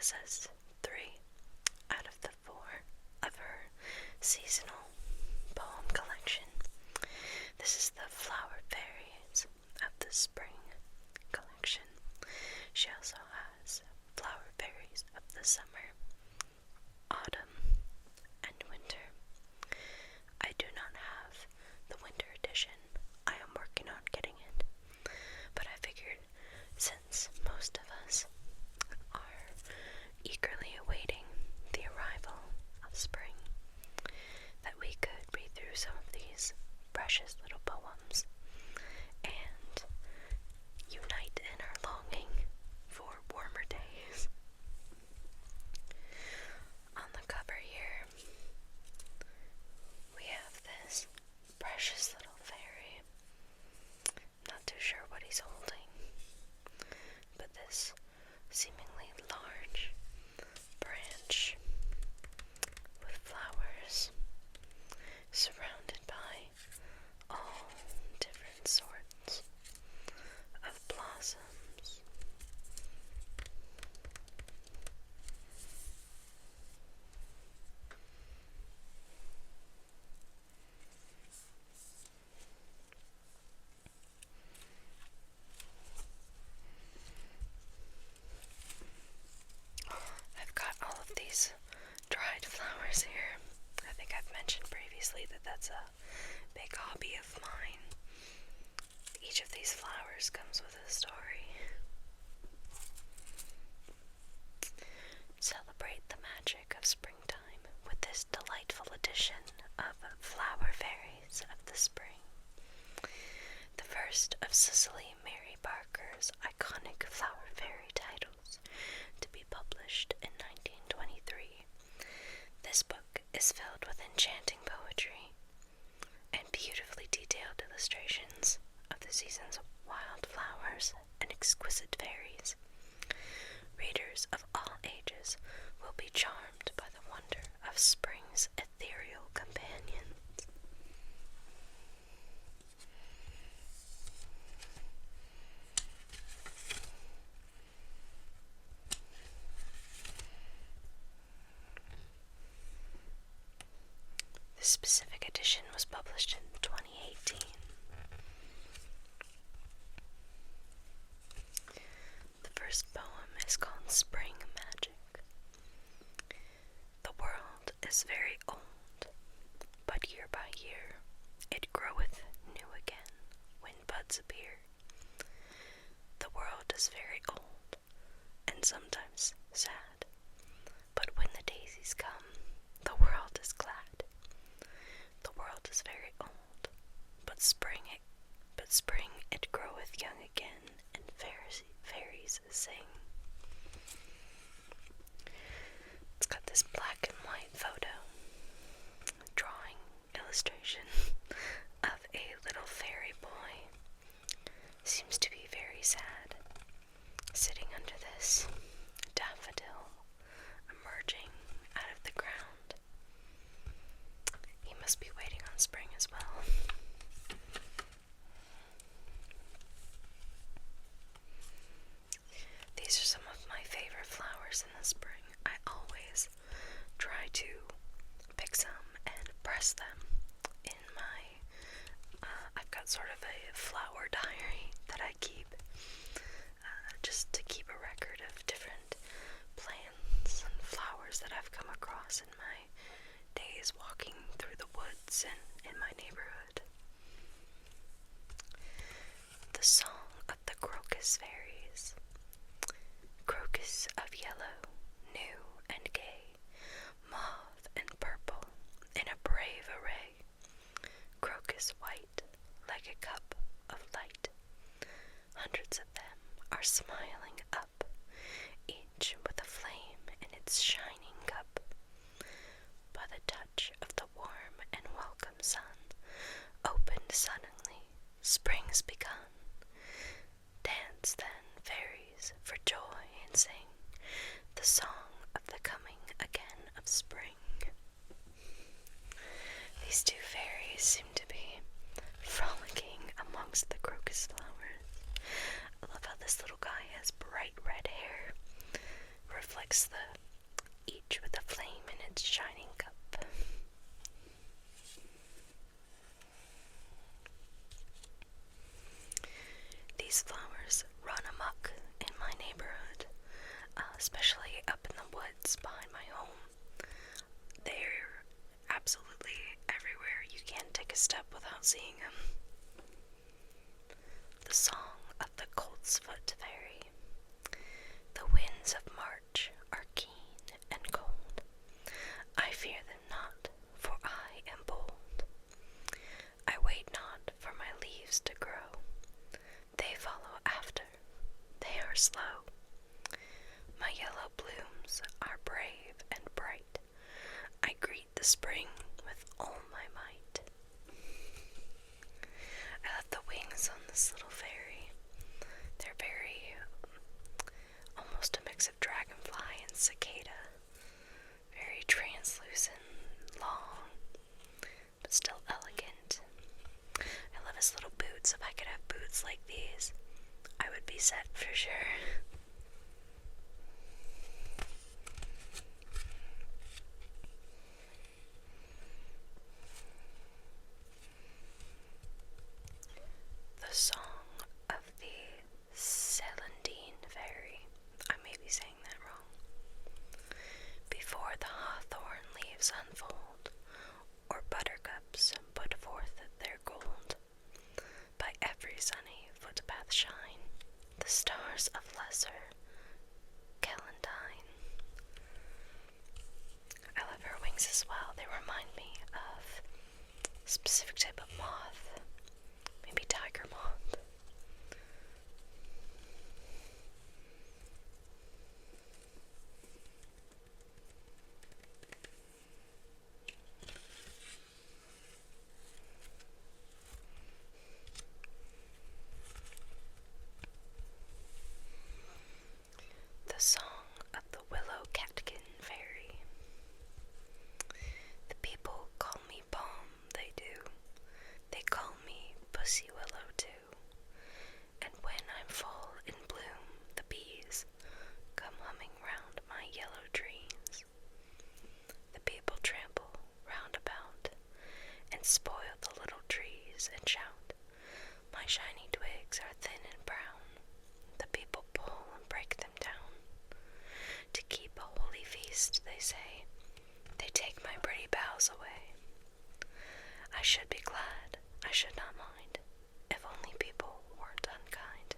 this as 3 out of the 4 of her seasonal poem collection. This is the Flower Fairies of the Spring collection. She also has Flower Fairies of the Summer, Autumn, and Winter. I do not have the winter edition. I am working on getting it, but I figured since most of us are eagerly awaiting the arrival of spring, that we could read through some of these precious little poems and unite in our longing for warmer days. On the cover here, we have this precious little fairy. Not too sure what he's holding, but this seemingly large branch with flowers surrounded by all different sorts of blossoms. I've got all of these dried flowers here. I think I've mentioned previously that that's a big hobby of mine. Each of these flowers comes with a story. Celebrate the magic of springtime with this delightful edition of Flower Fairies of the Spring. The first of Cicely Mary Barker's iconic Flower Fairy titles to be published in 1923. This book is filled with enchanting poetry and beautifully detailed illustrations of the season's wildflowers and exquisite fairies. Readers of all ages will be charmed by the wonder of spring's ethereal companions. This specific edition was published in 2018. The first poem is called Spring Magic. The world is very old, but year by year it groweth new again when buds appear. The world is very old, and sometimes sad, but when the daisies come, the world is glad. The world is very old, but spring it groweth young again, and fairies sing. It's got this black and white photo, drawing illustration of a little fairy boy. Seems to be very sad, sitting under this daffodil emerging out of the ground. He must be waiting on spring as well. These are some of my favorite flowers in the spring. I always try to pick some and press them in my, I've got sort of a flower diary that I keep, just to keep a record of different plants and flowers that I've come across in my days walking through the woods and in my neighborhood. The Song of the Crocus Fairies. Crocus of yellow, new and gay, mauve and purple in a brave array, crocus white like a cup of light. Hundreds of them are smiling up, each with a flame in its shining cup. By the touch of the warm and welcome sun, My yellow blooms are brave and bright. I greet the spring with all my might. I love the wings on this little fairy. They're very, almost a mix of dragonfly and cicada. Very translucent, long, but still elegant. I love his little boots. If I could have boots like these, I would be set for sure. The Song of the Celandine Fairy. I may be saying that wrong. Before the hawthorn leaves unfold, or buttercups put forth their gold, by every sunny footpath shine the stars of lesser Celandine. I love her wings as well. They remind me of a specific type of moth, maybe tiger moth. The Song of the Willow Catkin Fairy. The people call me Palm, they do. They call me Pussy Willow too. And when I'm full in bloom, the bees come humming round my yellow trees. The people trample round about and spoil the little trees and shout, my shiny twigs are thin and brown. The people pull and break them down. To keep a holy feast, they say, they take my pretty boughs away. I should be glad, I should not mind, if only people weren't unkind.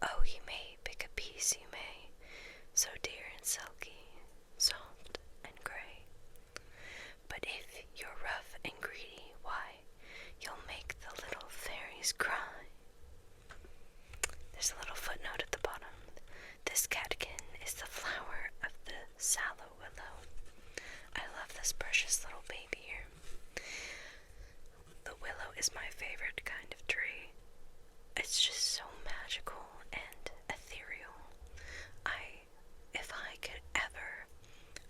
Oh, you may pick a piece, you may, so dear and silky, soft and gray. But if you're rough and greedy, why, you'll make the little fairies cry. There's a little footnote at the bottom. This catkin is the flower of the sallow willow. I love this precious little baby here. The willow is my favorite kind of tree. It's just so magical and ethereal. If I could ever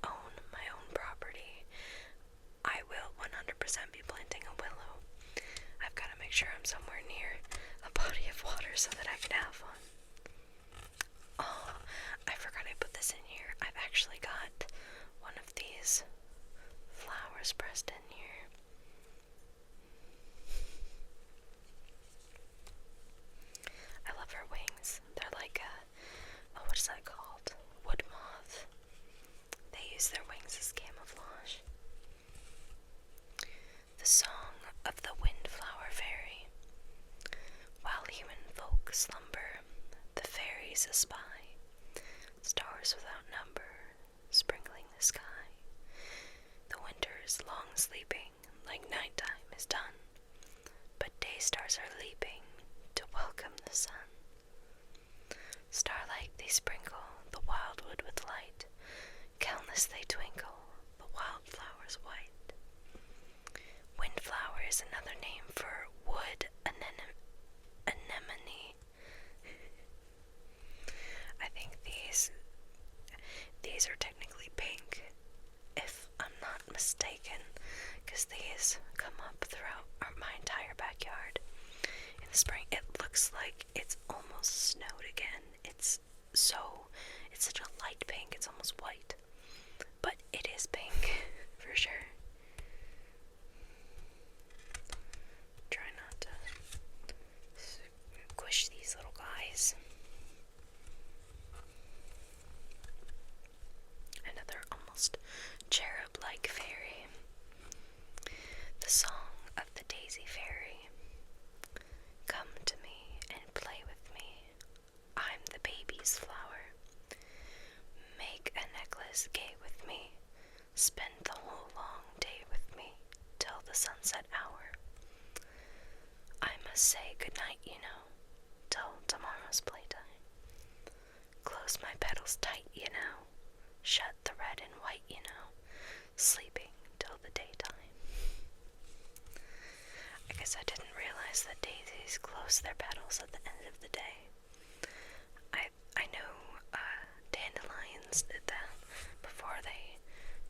own my own property, I will 100% be planting a willow. I've got to make sure I'm somewhere near a body of water so that I can have one. Oh, I forgot I put this in here. I've actually got one of these flowers pressed in here. I love her wings. They're like what is that called? Wood moth. They use their wings as camouflage. The Song of the Windflower Fairy. While human folk slumber, the fairies espy stars without number, sprinkling the sky. The winter is long sleeping, like nighttime is done, but day stars are leaping to welcome the sun. Starlight they sprinkle the wildwood with light, countless they twinkle, the wildflowers white. Windflower is another name for wood anemone. I think these are technically pink, if I'm not mistaken, because these come up throughout my entire backyard. In the spring, it looks like it's almost snowed again. It's such a light pink, it's almost white, but it is pink for sure. Try not to squish these little guys. Another almost cherub-like fairy. The Song of the Daisy Fairy. Come to me and play with me. I'm the baby's flower. Make a necklace gay with me. Spend the whole long day with me till the sunset hour. I must say goodnight, you know, till tomorrow's playtime. Close my petal close tight, shut the red and white, sleeping till the daytime. I guess I didn't realize that daisies close their petals at the end of the day. I know dandelions did that before they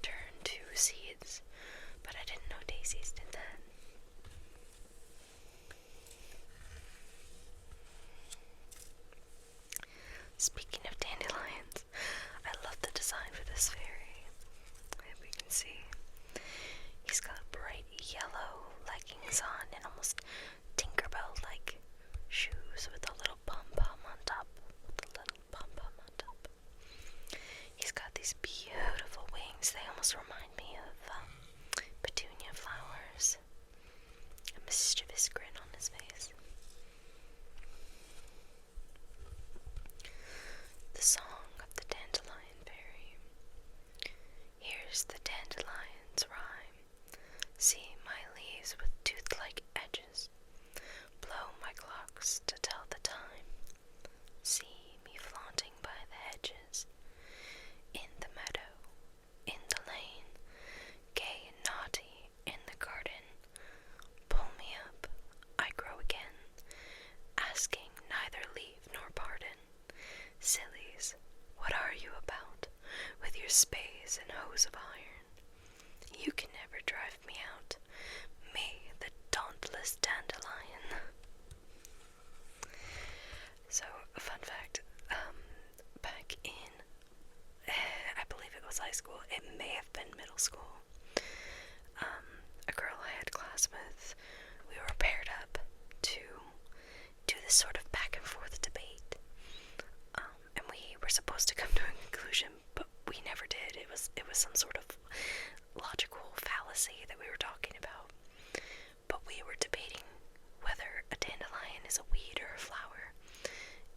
turned to seeds, but I didn't know daisies did that. Speaking of dandelions, I love the design for this fairy. If we can see, he's got bright yellow leggings on and almost Tinkerbell-like shoes with a little pom-pom on top. He's got these beautiful wings. They almost remind me of petunia flowers. A mischievous grin on his face. The song of the dandelion fairy. Here's the dandelion's rhyme. See my leaves with tooth-like edges. Blow my clocks to tell the time. See me flaunting by the hedges. In the meadow, in the lane, gay and naughty in the garden. Pull me up, I grow again, asking neither leave nor pardon. Sillies, what are you about, with your spades and hose of iron? You can never drive me out, me, the dauntless dandelion. So, a fun fact, back in, I believe it was high school, it may have been middle school, a girl I had class with, we were paired up to do this sort of back and forth debate, and we were supposed to come to a conclusion, but we never did. It was some sort of logical fallacy that we were talking about, but we were debating whether a dandelion is a weed or a flower,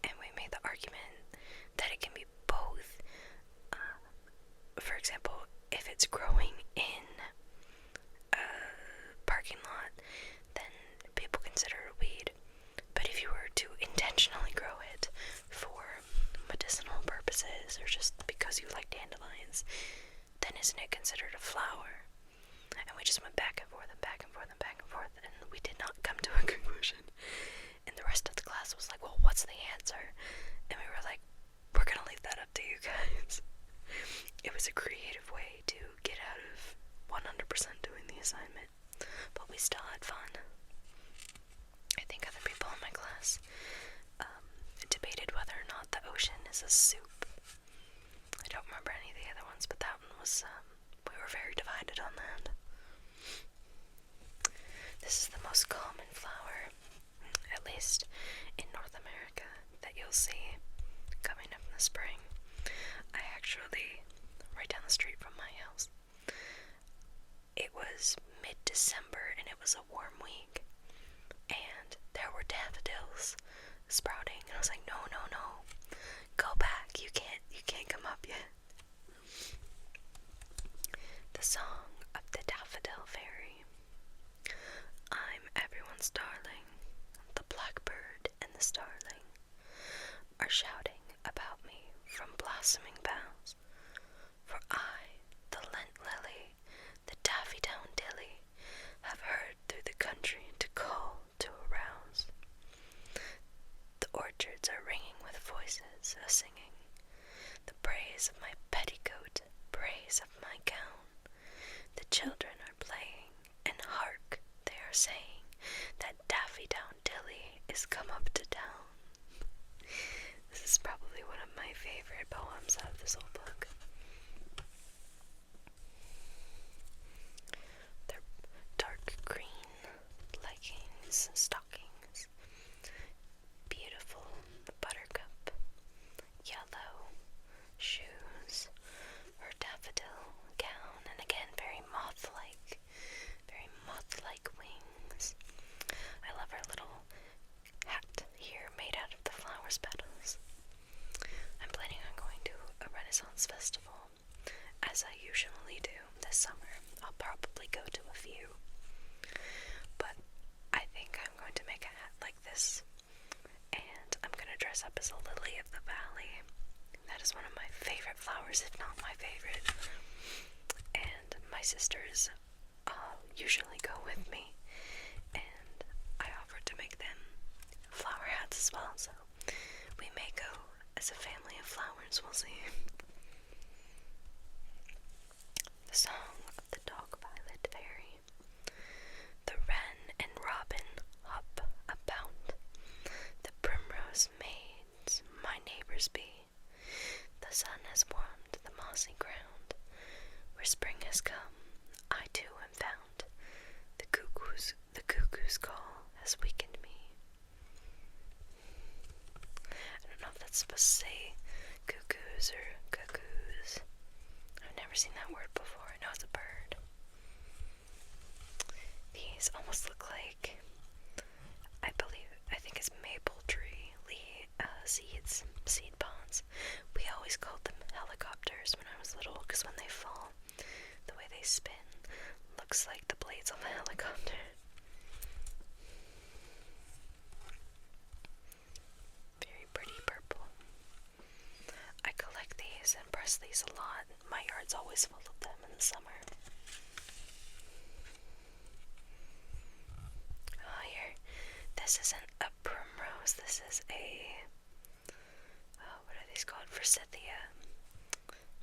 and we made the argument that it can be both. For example, if it's growing in a parking lot, then people consider it a weed. But if you were to intentionally grow it for medicinal purposes or just because you like dandelions, then isn't it considered a flower? And we just went back and forth and back and forth and back and forth, and we did not come to a conclusion. And the rest of the class was like, well, what's the answer? And we were like, we're gonna leave that up to you guys. It was a creative way to get out of 100% doing the assignment, but we still had fun. I think other people in my class debated whether or not the ocean is a soup. I don't remember any of the other ones, but that one was, we were very divided on that. This is the most common flower, at least in North America, that you'll see coming up in the spring. I actually, right down the street from my house, it was mid-December and it was a warm week, and there were daffodils sprouting, and I was like, no, go back, you can't come up yet. The song of the daffodil fairy. I'm everyone's darling. The blackbird and the starling are shouting about me from blossoming boughs. For I, the lent lily, the daffy-down-dilly, have heard through the country to call to arouse. The orchards are ringing with voices a-singing, the praise of my petticoat, praise of my gown. The children are playing, and hark, they are saying that Daffy-down-dilly is come up to town. This is probably one of my favorite poems out of this whole book. They're dark green leggings and stockings, beautiful buttercup yellow shoes, her daffodil gown, and again very moth-like wings. I love her little hat here made out of the flower's petals. I'm planning on going to a Renaissance festival, as I usually do this summer. I'll probably go to a few, but I think I'm going to make a hat like this, and I'm going to dress up as a lily of the valley. That is one of my flowers, if not my favorite. And my sisters usually go with me, and I offered to make them flower hats as well, so we may go as a family of flowers, we'll see. The song of the dog-violet fairy. The wren and robin hop about, the primrose maids my neighbors be. The sun has warmed the mossy ground, where spring has come, I too am found. The cuckoo's call has wakened me. I don't know if that's supposed to say cuckoos or cuckoos. I've never seen that word before. I know it's a bird. These almost look like, I think it's maple tree seeds, seed pods. We always called them helicopters when I was little, because when they fall, the way they spin looks like the blades on the helicopter. Very pretty purple. I collect these and press these a lot. My yard's always full of them in the summer. Oh, here. This isn't a primrose. This is a, what are these called? Forsythia.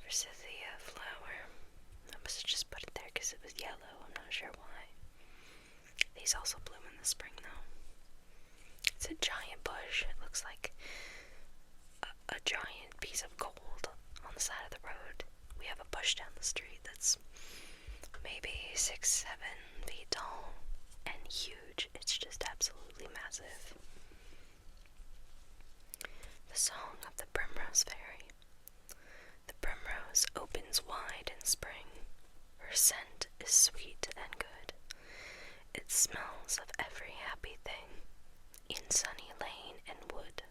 Forsythia flower. I must have just put it there because it was yellow. I'm not sure why. These also bloom in the spring, though. It's a giant bush. It looks like a giant piece of gold on the side of the road. We have a bush down the street that's maybe 6-7 feet tall and huge. It's just absolutely massive. The song of the primrose fairy. The primrose opens wide in spring. Her scent is sweet and good. It smells of every happy thing in sunny lane and wood.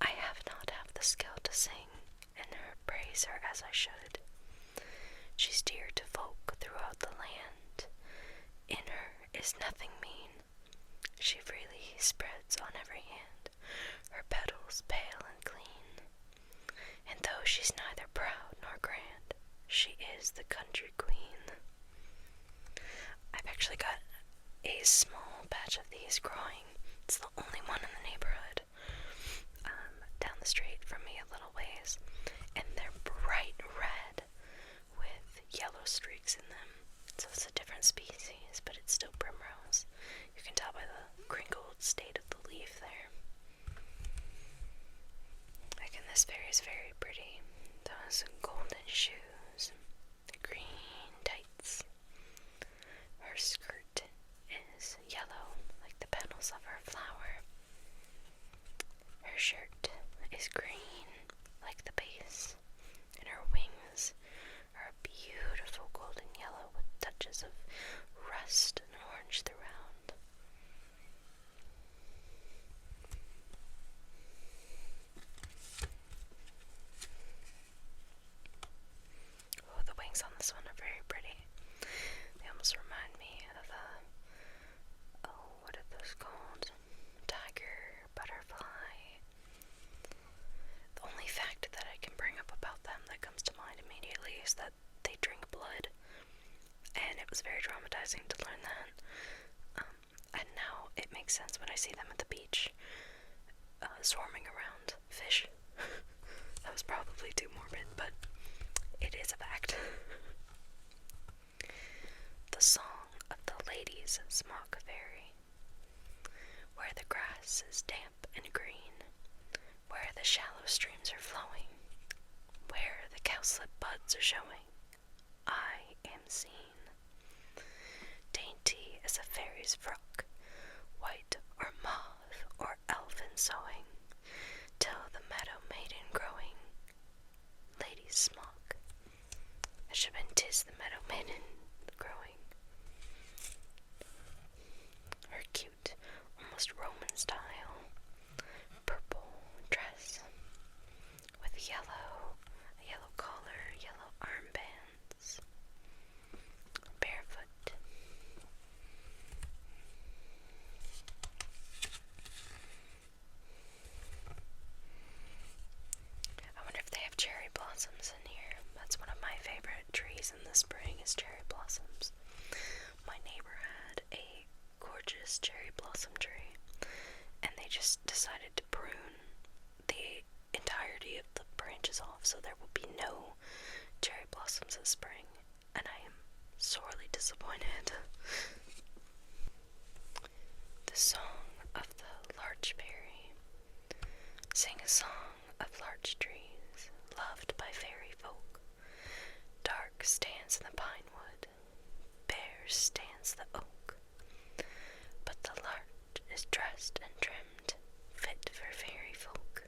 I have not half the skill to sing, and praise her as I should. She's dear to folk throughout the land. In her is nothing mean. She freely spreads on every hand her petals pale and clean. And though she's neither proud nor grand, she is the country queen. I've actually got a small patch of these growing. It's the only one in the neighborhood, down the street from me a little ways, and they're bright red with yellow streaks in them. So it's a different species, but it's still primrose. You can tell by the crinkled state of the leaf there. Again, this fairy is very pretty. Those golden shoes, the green tights. Her skirt is yellow, like the petals of her flower. Her shirt is green, like the base, and her wings are a beautiful golden yellow with touches of rust and orange throughout. Oh, the wings on this one are very pretty. They almost remind me of what are those called? Tiger, butterfly. The only fact that I can bring up about them that comes to mind immediately is that they drink blood, and it was very traumatizing to learn that. And now it makes sense when I see them at the beach, swarming around fish. That was probably too morbid, but it is a fact. The song of the lady's smock fairy. Where the grass is damp and green, where the shallow streams are flowing, where the cowslip buds are showing, I am seen. Dainty as a fairy's frock, white or mauve or elfin sewing, till the meadow maiden growing, lady's smock. It should have been 'tis the meadow maiden growing. Her cute, almost Roman style, purple dress with a yellow collar, yellow armbands, barefoot. blossoms in here. That's one of my favorite trees in the spring is cherry blossoms. My neighbor had a gorgeous cherry blossom tree, and they just decided to prune the entirety of the branches off, so there will be no cherry blossoms this spring, and I am sorely disappointed. The song of the larch fairy. Sing a song of larch trees, loved by fairy folk. Dark stands the pine wood, bare stands the oak, but the larch is dressed and trimmed, fit for fairy folk.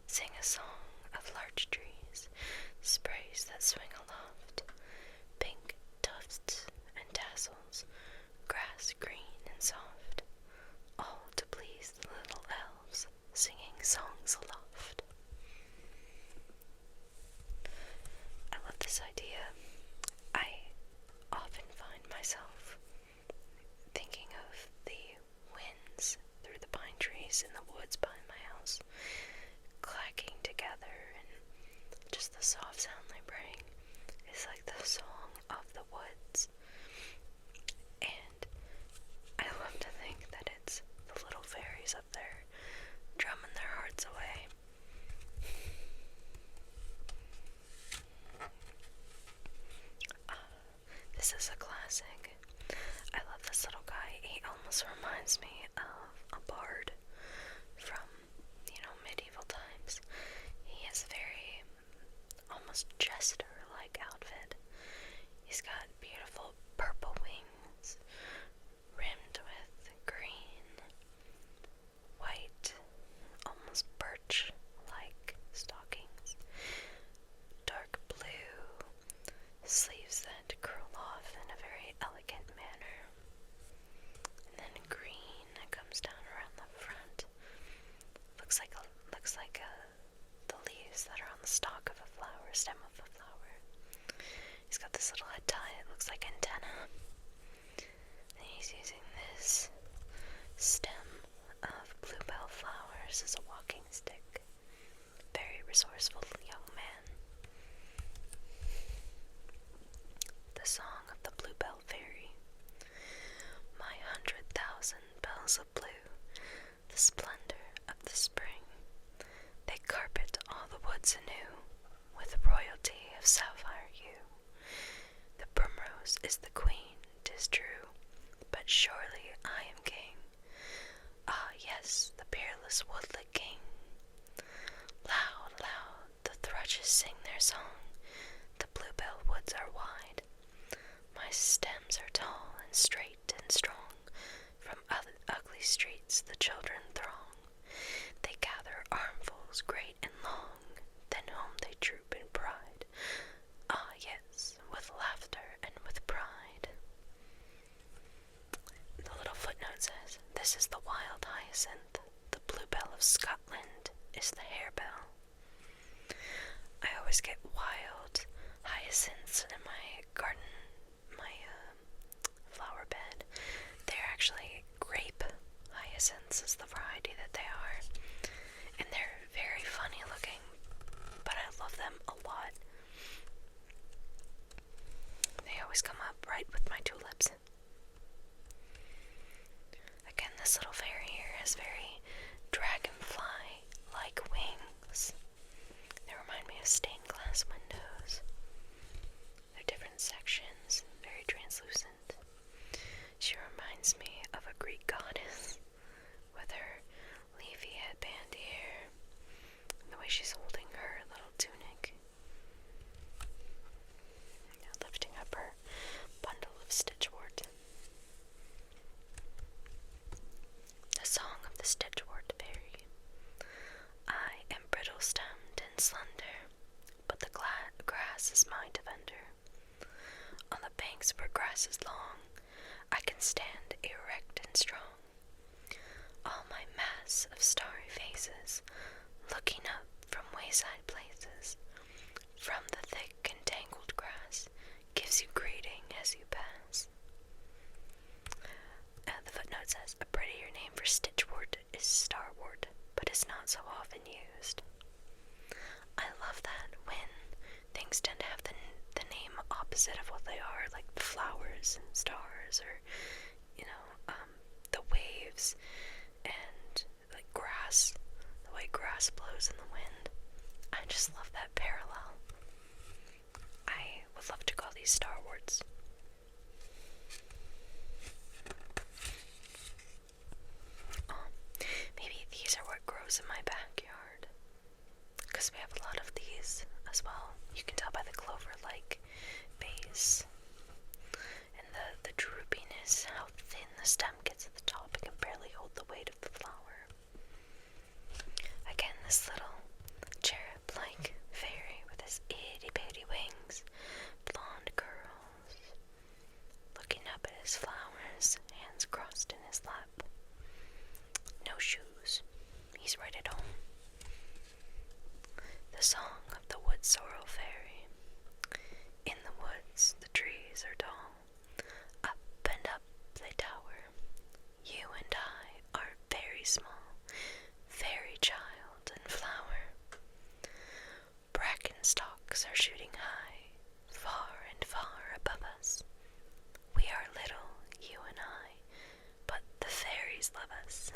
Sing a song of larch trees, sprays that swing aloft, pink tufts and tassels, grass green and soft, all to please the little elves, singing songs aloft. I love this idea. I often find myself thinking of the winds through the pine trees in the woods behind my house, clacking together, and just the soft sound they bring is like the song of the woods. And I love to think that it's the little fairies up there drumming their hearts away. This is a classic. I love this little guy. He almost reminds me of a bard from, medieval times. He has a very almost jester-like outfit. He's got beautiful purple wings, rimmed with green, white, almost birch-like stockings, dark blue sleeves that curl off in a very elegant manner, and then green that comes down around the front. Looks like the leaves that are on the stalk of a flower, stem of a flower. He's got this little head tie, it looks like antenna, and he's using this stem of bluebell flowers as a walking stick. Very resourceful young man. The song of the bluebell fairy. My 100,000 bells of blue, the splendor of the spring, they carpet all the woods anew with royalty of sapphire hue. The primrose is the queen, 'tis true, but surely I am king. Ah, yes, the peerless woodland king. Loud, loud, the thrushes sing their song, the bluebell woods are wide. My stems are tall and straight and strong, from ugly streets the children throng. They gather armfuls great and long, then home they troop in pride. Ah, yes, with laughter and with pride. The little footnote says, this is the wild hyacinth, the bluebell of Scotland is the harebell. I always get wild hyacinths in my garden, my flower bed. They're actually grape hyacinths is the variety that they are, and they're very funny looking, but I love them a lot. They always come up right with my tulips. Again, this little fairy here has very dragonfly-like wings. They remind me of stained glass windows. They're different sections, very translucent. She reminds me of a Greek goddess with her leafy headband here, and the way she's holding her little tunic, lifting up her bundle of stitchwort. The song of the stitchwort fairy. I am brittle-stemmed and slender, but the grass is my defender. On the banks where grass is long, I can stand erect and strong. All my mass of starry faces, looking up from wayside places, from the thick and tangled grass, gives you greeting as you pass. The footnote says, a prettier name for stitchwort is starwort, but is not so often used. I love that when instead of what they are, like flowers and stars, or, the waves and like grass, the way grass blows in the wind. I just love that parallel. I would love to call these Star Wars. Maybe these are what grows in my backyard, because we have a lot of these as well. You can tell by the clover-like base and the droopiness, how thin the stem gets at the top. It can barely hold the weight of the flower. Again, this little cherub-like fairy with his itty-bitty wings, blonde curls, looking up at his flowers, hands crossed in his lap. No shoes. He's right at home. The song of the wood sorrel fairy. In the woods, the trees are tall. Up and up they tower. You and I are very small, fairy child and flower. Bracken stalks are shooting high, far and far above us. We are little, you and I, but the fairies love us.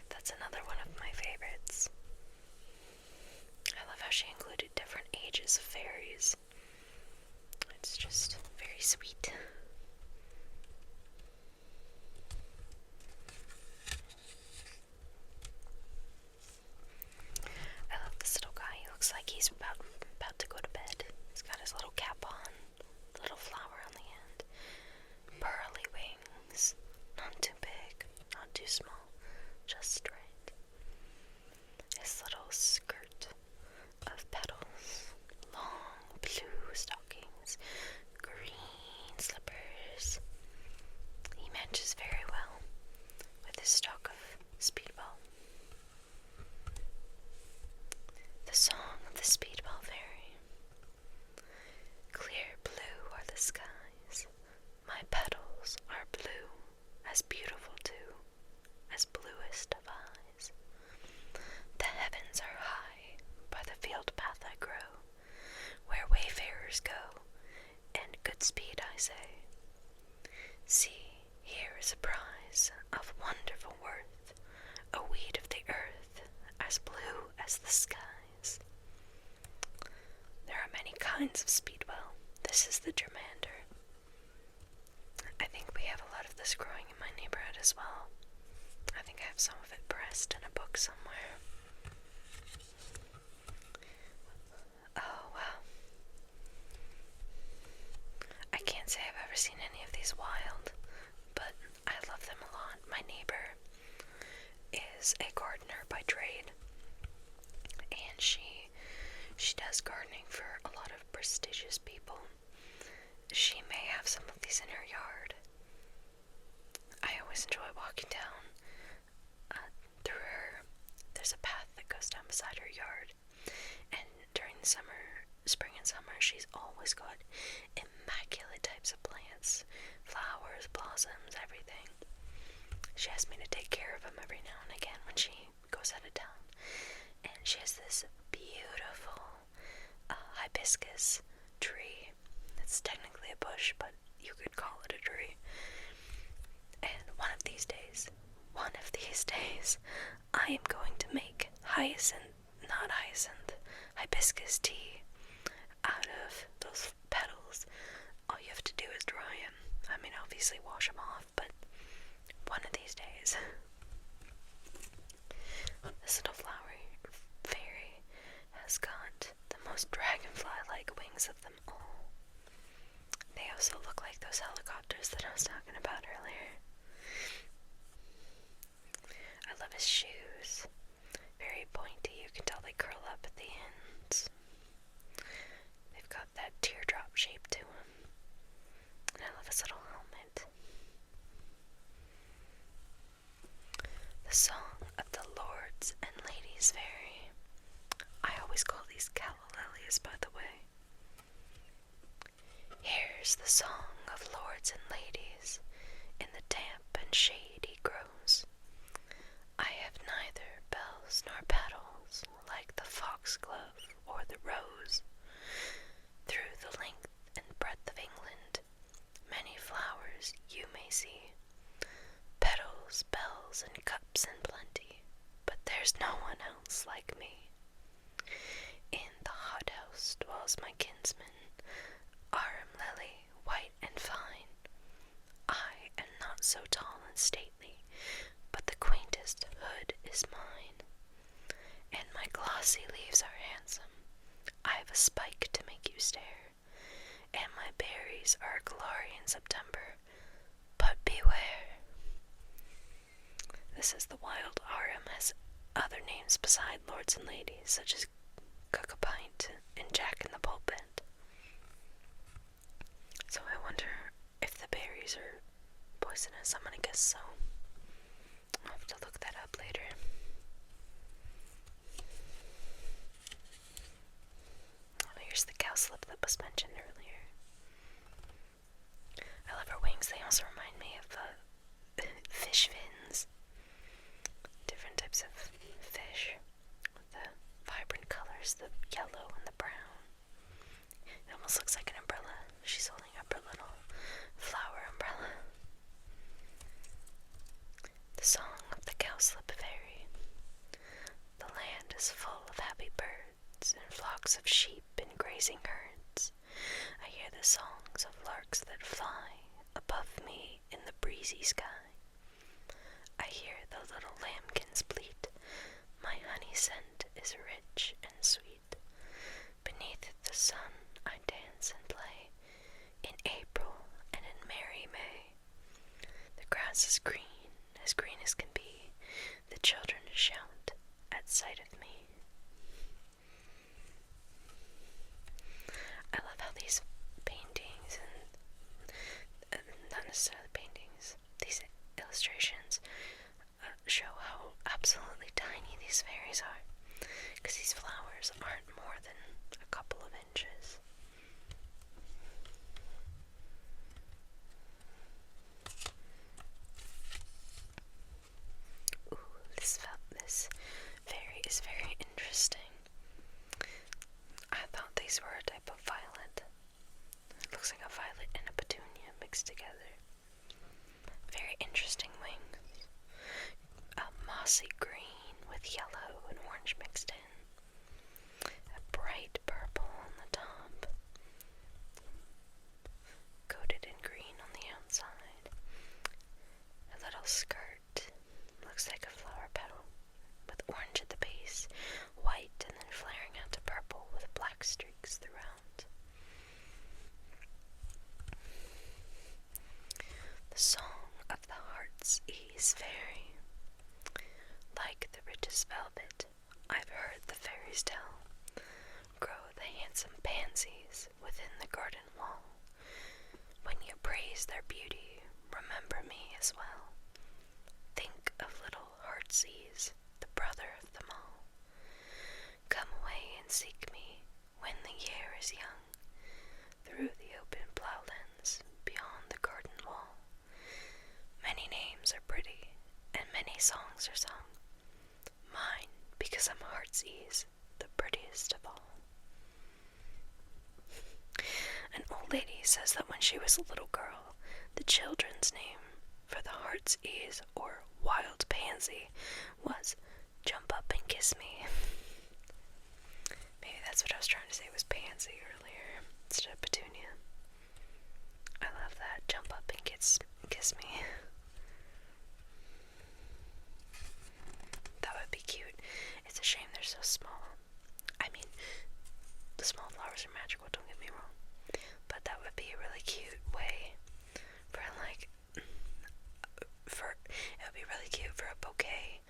That's another one of my favorites. I love how she included different ages of fairies. It's just very sweet. I love this little guy. He looks like he's about to go to bed. He's got his little cap on, little flower on the end, pearly wings, not too big, not too small, just right. His little skirt of petals, long blue stockings, green slippers. He matches very well with his stock of speedball. The song of the speedball fairy. Clear blue are the skies. My petals are blue, as beautiful too, as bluest of eyes. The heavens are high, by the field path I grow, where wayfarers go, and good speed I say. See, here is a prize of wonderful worth, a weed of the earth, as blue as the skies. There are many kinds of speedwell. This is the germander. I think we have a lot of this growing in my neighborhood as well. I think I have some of it pressed in a book somewhere. Oh, wow. I can't say I've ever seen any of these wild, but I love them a lot. My neighbor is a gardener by trade, and she does gardening for a lot of prestigious people. She may have some of these in her yard. I always enjoy walking down through her. There's a path that goes down beside her yard, and during the spring and summer, she's always got immaculate types of plants, flowers, blossoms, everything. She asks me to take care of them every now and again when she goes out of town. And she has this beautiful hibiscus tree. It's technically a bush, but you could call it a tree. And one of these days, I am going to make hibiscus tea out of those petals. All you have to do is dry them. I mean, obviously wash them off, but one of these days. This little flower fairy has got the most dragonfly-like wings of them all. They also look like those helicopters that I was talking about earlier. I love his shoes. Very pointy. You can tell they curl up at the ends. They've got that teardrop shape to them. And I love his little helmet. The song of the lords and ladies fairy. I always call these calla lilies, by the way. Here's the song of lords and ladies. In the damp and shade he grows. I have neither bells nor petals, like the foxglove or the rose. Through the length bottles and cups in plenty, but there's no one else like me. In the hothouse dwells my kinsman, Arum Lily, white and fine. I am not so tall and stately, but the quaintest hood is mine. And my glossy leaves are handsome, I have a spike to make you stare, and my berries are a glory in September, but beware. This is the wild Arum has other names beside lords and ladies, such as Cook a Pint and Jack in the Pulpit. So I wonder if the berries are poisonous. I'm gonna guess so. I'll have to look that up later. Oh, here's the cowslip that was mentioned earlier. I love her wings. They also remind me of fish fins. Different types of fish with the vibrant colors, the yellow and the brown. It almost looks like an umbrella. She's holding up her little flower umbrella. The song of the cowslip fairy. The land is full of happy birds and flocks of sheep and grazing herds. I hear the songs of larks that fly above me in the breezy sky. I hear the little lambkins bleat. My honey scent is rich and sweet. Beneath the sun I dance and play, in April and in merry May. The grass is green as can be. The children shout at sight of me. I love how these paintings, and not necessarily paintings, these illustrations show how absolutely tiny these fairies are, because these flowers aren't more than a couple of inches. Ooh, this fairy is very interesting. I thought these were a type of violet. It looks like a violet and a petunia mixed together. Very interesting wings. A mossy green with yellow and orange mixed in. A bright purple on the top. Coated in green on the outside. A little skirt. Looks like a flower petal with orange at the base, white, and then flaring out to purple with black streaks throughout. The song of the heart's ease fairy. Like the richest velvet, I've heard the fairies tell, grow the handsome pansies within the garden wall. When you praise their beauty, remember me as well. Think of little Heartsease, the brother of them all. Come away and seek me when the year is young, through the open ploughlands beyond the garden wall. Many names are pretty, and many songs are sung. Mine, because I'm Heartsease, the prettiest of all. An old lady says that when she was a little girl, the children's name for the Heartsease, or wild pansy, was Jump Up and Kiss Me. Maybe that's what I was trying to say was pansy earlier instead of petunia. I love that. Jump up and kiss me. That would be cute. It's a shame they're so small. I mean, the small flowers are magical, don't get me wrong. But that would be a really cute way for it would be really cute for a bouquet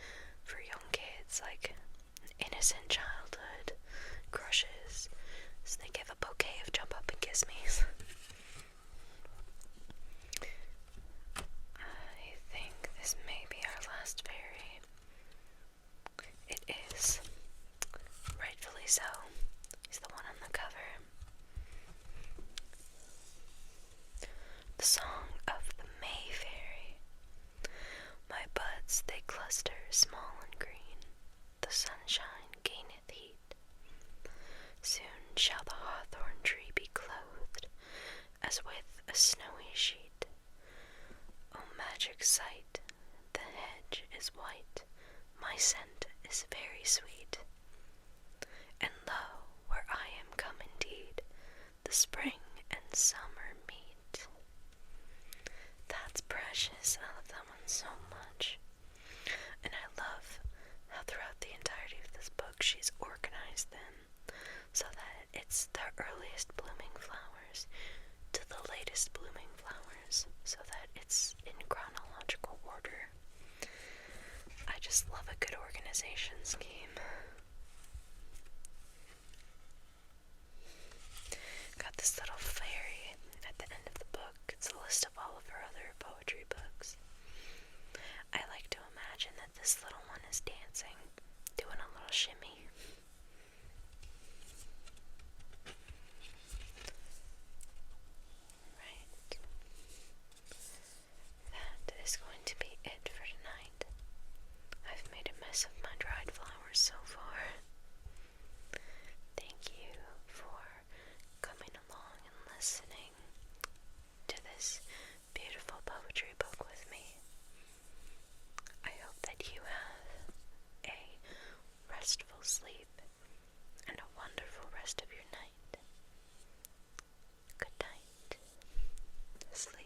for young kids, like innocent childhood crushes. So they give a bouquet of Jump Up and Kiss Me's. I think this may be our last fairy. It is. Rightfully so. He's the one on the cover. The Song of the May Fairy. My buds they cluster small and green, the sunshine gaineth heat. Soon shall the hawthorn tree be clothed, as with a snowy sheet. O magic sight, the hedge is is white, my scent is very sweet. And lo, where I am come indeed, the spring and summer meet. That's precious. I love that one so much. And I love how throughout the entirety of this book she's organized them so that it's the earliest blooming flowers to the latest blooming flowers, so that it's in chronological order. I just love a good organization scheme. Got this little fairy at the end of the book. It's a list of all of her other poetry books. I like to imagine that this little one is dancing, doing a little shimmy. Right. That is going to be it for tonight. I've made a mess of my dried flowers so far. Thank you for coming along and listening to this beautiful poetry book with me. I hope that you have a restful sleep and a wonderful rest of your night. Good night. Sleep.